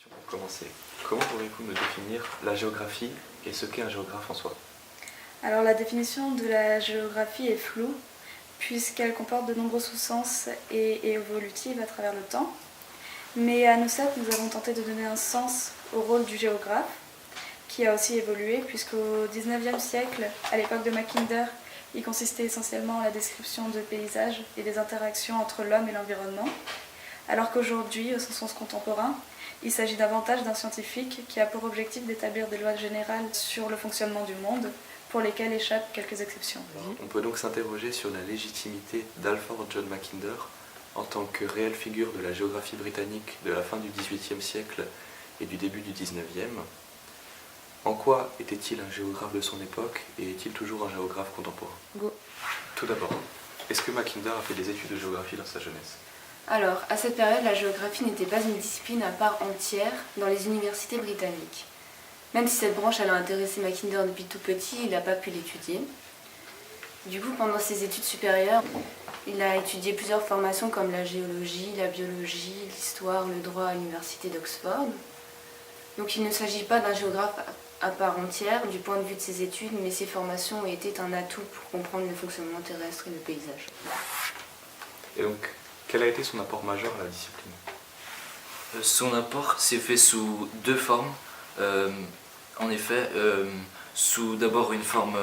Pour commencer, comment pourriez-vous me définir la géographie et ce qu'est un géographe en soi? Alors la définition de la géographie est floue puisqu'elle comporte de nombreux sous-sens et est évolutive à travers le temps. Mais à Nosat, nous avons tenté de donner un sens au rôle du géographe qui a aussi évolué puisqu'au XIXe siècle, à l'époque de Mackinder, il consistait essentiellement à la description de paysages et des interactions entre l'homme et l'environnement, alors qu'aujourd'hui, au sens contemporain, il s'agit davantage d'un scientifique qui a pour objectif d'établir des lois générales sur le fonctionnement du monde, pour lesquelles échappent quelques exceptions. On peut donc s'interroger sur la légitimité d'Alfred John Mackinder en tant que réelle figure de la géographie britannique de la fin du XVIIIe siècle et du début du XIXe. En quoi était-il un géographe de son époque et est-il toujours un géographe contemporain? Tout d'abord, est-ce que Mackinder a fait des études de géographie dans sa jeunesse? Alors, à cette période, la géographie n'était pas une discipline à part entière dans les universités britanniques. Même si cette branche a intéressé Mackinder depuis tout petit, il n'a pas pu l'étudier. Du coup, pendant ses études supérieures, il a étudié plusieurs formations comme la géologie, la biologie, l'histoire, le droit à l'université d'Oxford. Donc il ne s'agit pas d'un géographe à part entière du point de vue de ses études, mais ses formations étaient un atout pour comprendre le fonctionnement terrestre et le paysage. Et donc, quel a été son apport majeur à la discipline? Son apport s'est fait sous deux formes. En effet, sous d'abord une forme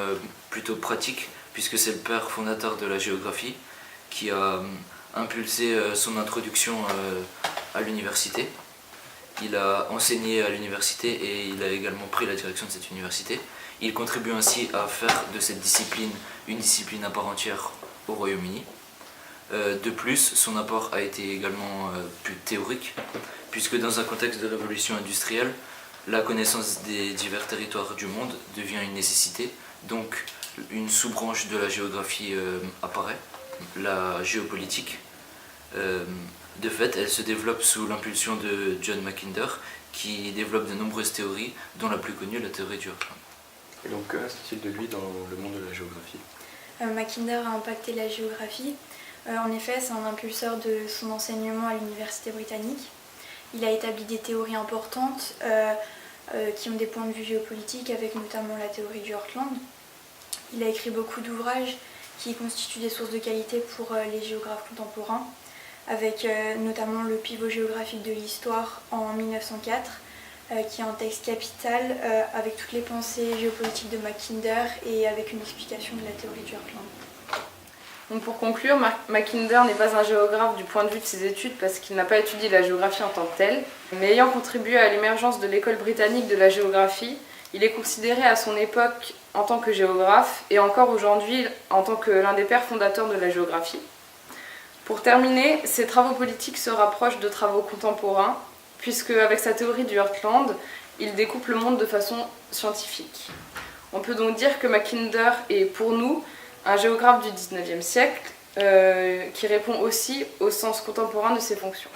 plutôt pratique, puisque c'est le père fondateur de la géographie qui a impulsé son introduction à l'université. Il a enseigné à l'université et il a également pris la direction de cette université. Il contribue ainsi à faire de cette discipline une discipline à part entière au Royaume-Uni. De plus, son apport a été également plus théorique, puisque dans un contexte de révolution industrielle, la connaissance des divers territoires du monde devient une nécessité, donc une sous-branche de la géographie apparaît, la géopolitique. De fait, elle se développe sous l'impulsion de John Mackinder, qui développe de nombreuses théories, dont la plus connue, la théorie du Heartland. Et donc, que reste-t-il de lui dans le monde de la géographie? Mackinder a impacté la géographie. En effet, c'est un impulseur de son enseignement à l'université britannique. Il a établi des théories importantes qui ont des points de vue géopolitiques, avec notamment la théorie du Heartland. Il a écrit beaucoup d'ouvrages qui constituent des sources de qualité pour les géographes contemporains, avec notamment le pivot géographique de l'histoire en 1904, qui est un texte capital avec toutes les pensées géopolitiques de Mackinder et avec une explication de la théorie du Heartland. Donc pour conclure, Mackinder n'est pas un géographe du point de vue de ses études parce qu'il n'a pas étudié la géographie en tant que telle, mais ayant contribué à l'émergence de l'école britannique de la géographie, il est considéré à son époque en tant que géographe et encore aujourd'hui en tant que l'un des pères fondateurs de la géographie. Pour terminer, ses travaux politiques se rapprochent de travaux contemporains, puisque avec sa théorie du Heartland, il découpe le monde de façon scientifique. On peut donc dire que Mackinder est pour nous un géographe du XIXe siècle qui répond aussi au sens contemporain de ses fonctions.